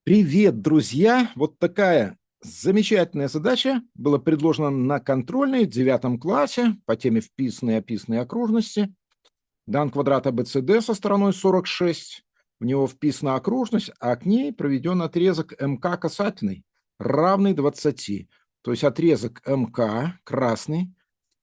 Привет, друзья! Вот такая замечательная задача была предложена на контрольной в 9 классе по теме вписанные и описанные окружности. Дан квадрат ABCD со стороной 46. В него вписана окружность, а к ней проведен отрезок МК касательный, равный 20. То есть отрезок МК, красный,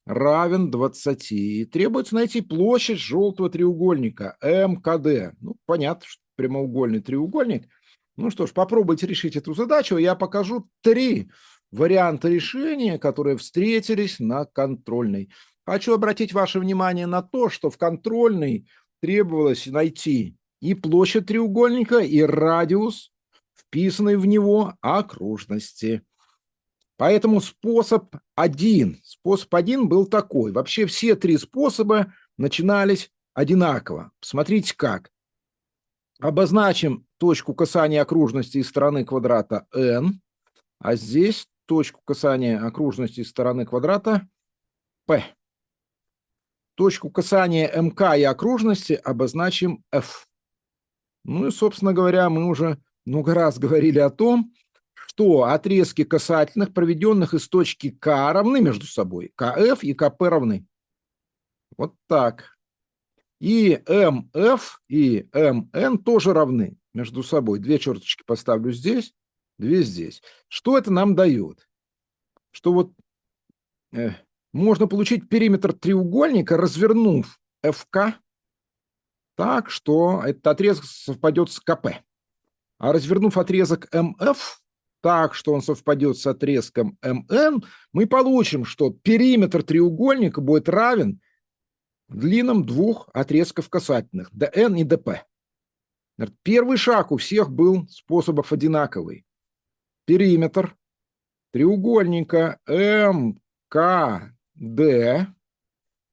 равен 20. И требуется найти площадь желтого треугольника МКД. Ну, понятно, что прямоугольный треугольник. Ну что ж, попробуйте решить эту задачу. Я покажу 3 варианта решения, которые встретились на контрольной. Хочу обратить ваше внимание на то, что в контрольной требовалось найти и площадь треугольника, и радиус, вписанный в него окружности. Поэтому способ один был такой. Вообще все 3 способа начинались одинаково. Посмотрите как. Обозначим точку касания окружности из стороны квадрата n, а здесь точку касания окружности из стороны квадрата p. Точку касания МК и окружности обозначим F. Ну и, собственно говоря, мы уже много раз говорили о том, что отрезки касательных, проведенных из точки К, равны между собой. КФ и КП равны. Вот так. И МФ и МН тоже равны между собой. 2 черточки поставлю здесь, 2 здесь. Что это нам дает? Что вот можно получить периметр треугольника, развернув ФК так, что этот отрезок совпадет с КП. А развернув отрезок МФ так, что он совпадет с отрезком МН, мы получим, что периметр треугольника будет равен длинам 2 отрезков касательных, ДН и ДП. Первый шаг у всех был способов одинаковый. Периметр треугольника МКД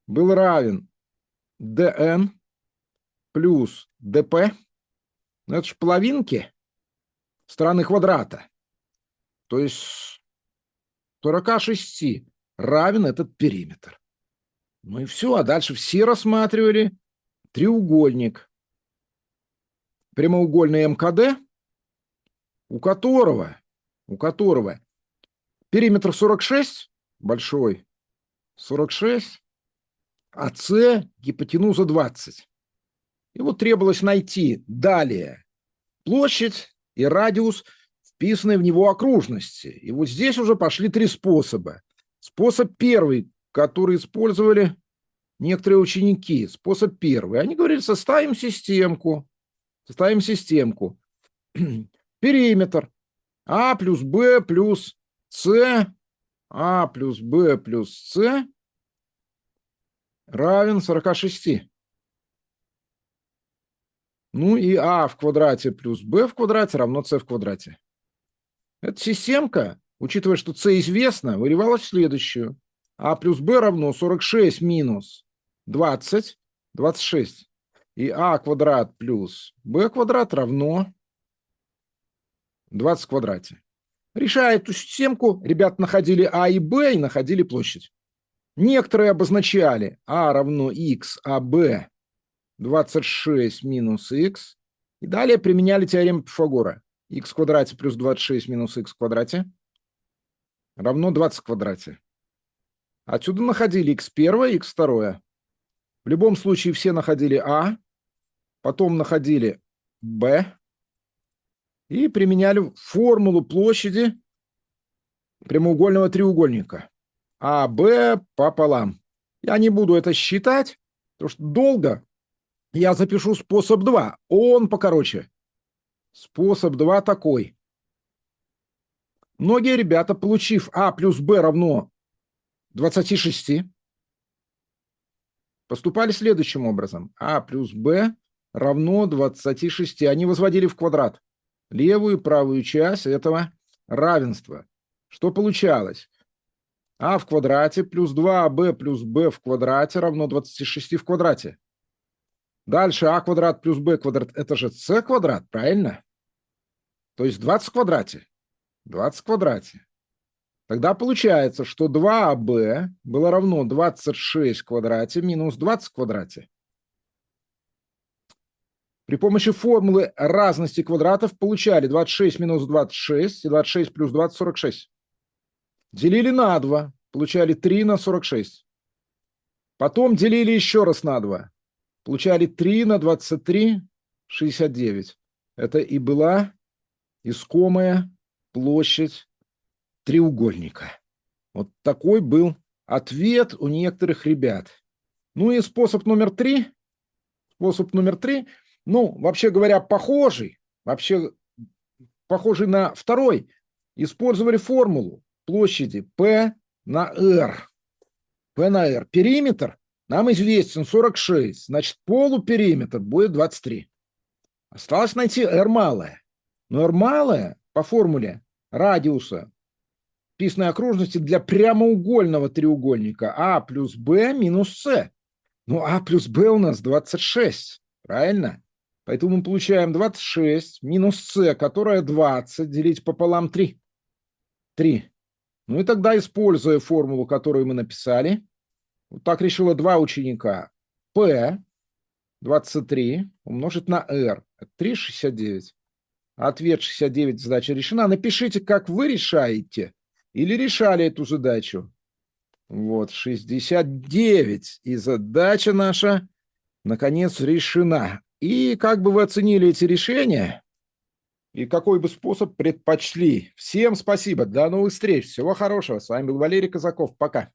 был равен ДН плюс ДП. Это же половинки стороны квадрата. То есть 46 равен этот периметр. Ну и все. А дальше все рассматривали треугольник. Прямоугольный МКД, у которого периметр 46, большой, 46, а С гипотенуза 20. И вот требовалось найти далее площадь и радиус, вписанные в него окружности. И вот здесь уже пошли 3 способа. Способ первый, который использовали некоторые ученики. Способ первый. Они говорили, составим системку. Периметр А плюс Б плюс С, А плюс Б плюс С равен 46. Ну и А в квадрате плюс Б в квадрате равно С в квадрате. Эта системка, учитывая, что С известно, выливалась в следующую. А плюс Б равно 46 минус 20, 26. И А квадрат плюс Б квадрат равно 20 в квадрате. Решая эту системку, ребята находили А и Б и находили площадь. Некоторые обозначали А равно х, а Б 26 минус х. И далее применяли теорему Пифагора. Х в квадрате плюс 26 минус х в квадрате равно 20 в квадрате. Отсюда находили х1 и х2. В любом случае все находили А, потом находили Б и применяли формулу площади прямоугольного треугольника. АБ пополам. Я не буду это считать, потому что долго. Я запишу способ 2. Он покороче. Способ 2 такой. Многие ребята, получив А плюс Б равно 26, поступали следующим образом. А плюс Б равно 26. Они возводили в квадрат левую и правую часть этого равенства. Что получалось? А в квадрате плюс 2АБ плюс Б в квадрате равно 26 в квадрате. Дальше А квадрат плюс Б квадрат – это же С квадрат, правильно? То есть 20 в квадрате. 20 в квадрате. Тогда получается, что 2АБ было равно 26 в квадрате минус 20 в квадрате. При помощи формулы разности квадратов получали 26 минус 26 и 26 плюс 20 – 46. Делили на 2, получали 3 на 46. Потом делили еще раз на 2, получали 3 на 23 – 69. Это и была искомая площадь треугольника. Вот такой был ответ у некоторых ребят. Ну и способ номер 3. Способ номер 3, ну, вообще говоря, похожий на второй. Использовали формулу площади P на R. P на R. Периметр нам известен 46, значит, полупериметр будет 23. Осталось найти R малое. Но R малое по формуле радиуса описной окружности для прямоугольного треугольника А плюс Б минус С. Ну, А плюс Б у нас 26, правильно? Поэтому мы получаем 26 минус С, которая 20, делить пополам 3. 3. Ну и тогда, используя формулу, которую мы написали, вот так решило два ученика. P 23 умножить на R. 3, 69. Ответ 69, задача решена. Напишите, как вы решаете или решали эту задачу. Вот, 69. И задача наша, наконец, решена. И как бы вы оценили эти решения? И какой бы способ предпочли? Всем спасибо. До новых встреч. Всего хорошего. С вами был Валерий Казаков. Пока.